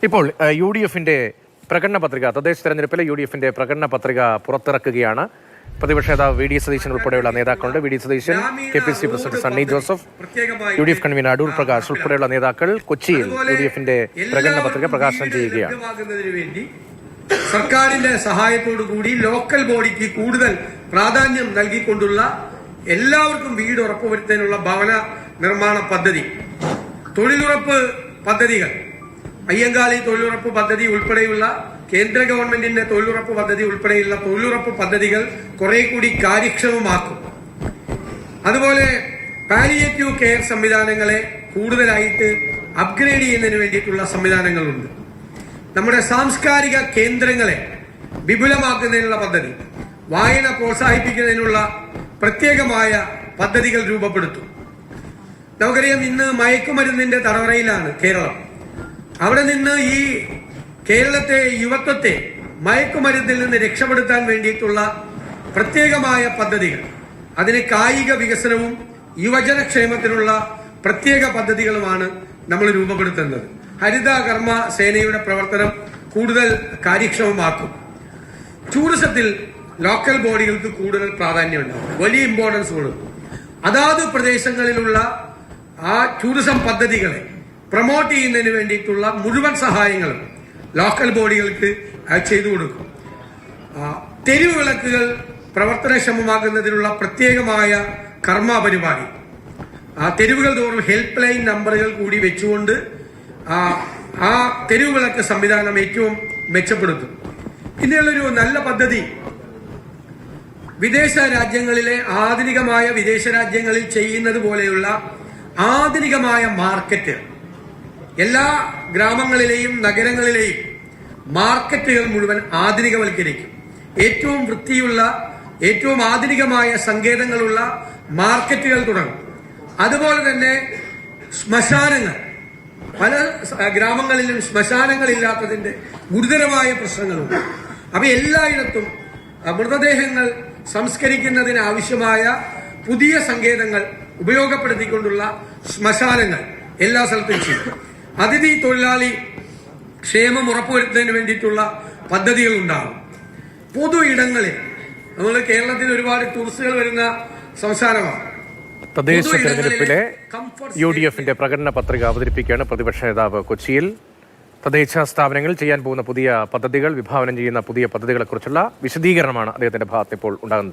ഇപ്പോൾ U D എഫിന്റെ പ്രകടന പത്രിക, തദ്ദേശ തെരഞ്ഞെടുപ്പിലെ യു ഡി എഫിന്റെ പ്രകടന പത്രിക പുറത്തിറക്കുകയാണ്. പ്രതിപക്ഷ നേതാവ് വി ഡി സതീശൻ ഉൾപ്പെടെയുള്ള നേതാക്കളുണ്ട്. V D Satheesan, K P C president Sunny Joseph, U D F convener Adoor Prakash ഉൾപ്പെടെയുള്ള നേതാക്കൾ കൊച്ചിയിൽ യു ഡി എഫിന്റെ പ്രകടന പത്രിക പ്രകാശനം ചെയ്യുകയാണ്. സർക്കാരിന്റെ സഹായത്തോടു കൂടി ലോക്കൽ ബോഡിക്ക് കൂടുതൽ പ്രാധാന്യം നൽകിക്കൊണ്ടുള്ള എല്ലാവർക്കും വീട് ഉറപ്പുവരുത്താനുള്ള ഭവന നിർമ്മാണ പദ്ധതി, തൊഴിലുറപ്പ് പദ്ധതികൾ, അയ്യങ്കാളി തൊഴിലുറപ്പ് പദ്ധതി ഉൾപ്പെടെയുള്ള കേന്ദ്ര ഗവൺമെന്റിന്റെ തൊഴിലുറപ്പ് പദ്ധതി ഉൾപ്പെടെയുള്ള തൊഴിലുറപ്പ് പദ്ധതികൾ കുറെ കൂടി കാര്യക്ഷമമാക്കും. അതുപോലെ പാലിയേറ്റീവ് കെയർ സംവിധാനങ്ങളെ കൂടുതലായിട്ട് അപ്ഗ്രേഡ് ചെയ്യുന്നതിന് വേണ്ടിയിട്ടുള്ള സംവിധാനങ്ങളുണ്ട്. നമ്മുടെ സാംസ്കാരിക കേന്ദ്രങ്ങളെ വിപുലമാക്കുന്നതിനുള്ള പദ്ധതി, വായന പ്രോത്സാഹിപ്പിക്കുന്നതിനുള്ള പ്രത്യേകമായ പദ്ധതികൾ രൂപപ്പെടുത്തും. നമുക്കറിയാം, ഇന്ന് മയക്കുമരുന്നിന്റെ തടവറയിലാണ് കേരളം. അവിടെ നിന്ന് ഈ കേരളത്തെ, യുവത്വത്തെ മയക്കുമരുന്നിൽ നിന്ന് രക്ഷപ്പെടുത്താൻ വേണ്ടിയിട്ടുള്ള പ്രത്യേകമായ പദ്ധതികൾ, അതിന് കായിക വികസനവും യുവജനക്ഷേമത്തിനുള്ള പ്രത്യേക പദ്ധതികളുമാണ് നമ്മൾ രൂപപ്പെടുത്തുന്നത്. ഹരിത കർമ്മ സേനയുടെ പ്രവർത്തനം കൂടുതൽ കാര്യക്ഷമമാക്കും. ടൂറിസത്തിൽ ലോക്കൽ ബോഡികൾക്ക് കൂടുതൽ പ്രാധാന്യമുണ്ടാകും, വലിയ ഇമ്പോർട്ടൻസ് കൊടുക്കും. അതാത് പ്രദേശങ്ങളിലുള്ള ആ ടൂറിസം പദ്ധതികളെ പ്രൊമോട്ട് ചെയ്യുന്നതിന് വേണ്ടിയിട്ടുള്ള മുഴുവൻ സഹായങ്ങളും ലോക്കൽ ബോഡികൾക്ക് ചെയ്തു കൊടുക്കും. തെരുവ് വിളക്കുകൾ പ്രവർത്തനക്ഷമമാക്കുന്നതിനുള്ള പ്രത്യേകമായ കർമ്മ പരിപാടി, തെരുവുകൾ തോറും ഹെൽപ്പ് ലൈൻ നമ്പറുകൾ കൂടി വെച്ചുകൊണ്ട് ആ തെരുവ് വിളക്ക് സംവിധാനം ഏറ്റവും മെച്ചപ്പെടുത്തും. പിന്നെയുള്ളൊരു നല്ല പദ്ധതി, വിദേശ രാജ്യങ്ങളിലെ ആധുനികമായ വിദേശ രാജ്യങ്ങളിൽ ചെയ്യുന്നത് പോലെയുള്ള ആധുനികമായ മാർക്കറ്റ്, എല്ലാ ഗ്രാമങ്ങളിലെയും നഗരങ്ങളിലെയും മാർക്കറ്റുകൾ മുഴുവൻ ആധുനികവൽക്കരിക്കും. ഏറ്റവും വൃത്തിയുള്ള, ഏറ്റവും ആധുനികമായ സങ്കേതങ്ങളുള്ള മാർക്കറ്റുകൾ തുടങ്ങും. അതുപോലെ തന്നെ ശ്മശാനങ്ങൾ, പല ഗ്രാമങ്ങളിലും ശ്മശാനങ്ങളില്ലാത്തതിന്റെ ഗുരുതരമായ പ്രശ്നങ്ങളുണ്ട്. അപ്പൊ എല്ലായിടത്തും മൃതദേഹങ്ങൾ സംസ്കരിക്കുന്നതിന് ആവശ്യമായ പുതിയ സങ്കേതങ്ങൾ ഉപയോഗപ്പെടുത്തിക്കൊണ്ടുള്ള ശ്മശാനങ്ങൾ എല്ലാ സ്ഥലത്തും ചെയ്യും. അതിഥി തൊഴിലാളി ക്ഷേമം ഉറപ്പുവരുത്തുന്നതിന് വേണ്ടിയിട്ടുള്ള പദ്ധതികൾ ഉണ്ടാകും. പൊതു ഇടങ്ങളിൽ, നമ്മൾ കേരളത്തിൽ ഒരുപാട് ടൂറിസ്റ്റുകൾ വരുന്ന സംസ്ഥാനമാണ്. തദ്ദേശ തെരഞ്ഞെടുപ്പിലെ യു ഡി എഫിന്റെ പ്രകടന പത്രിക അവതരിപ്പിക്കുകയാണ് പ്രതിപക്ഷ നേതാവ് കൊച്ചിയിൽ. തദ്ദേശ സ്ഥാപനങ്ങൾ ചെയ്യാൻ പോകുന്ന പുതിയ പദ്ധതികൾ, വിഭാവനം ചെയ്യുന്ന പുതിയ പദ്ധതികളെക്കുറിച്ചുള്ള വിശദീകരണമാണ് അദ്ദേഹത്തിന്റെ ഭാഗത്ത് ഇപ്പോൾ ഉണ്ടാകുന്നത്.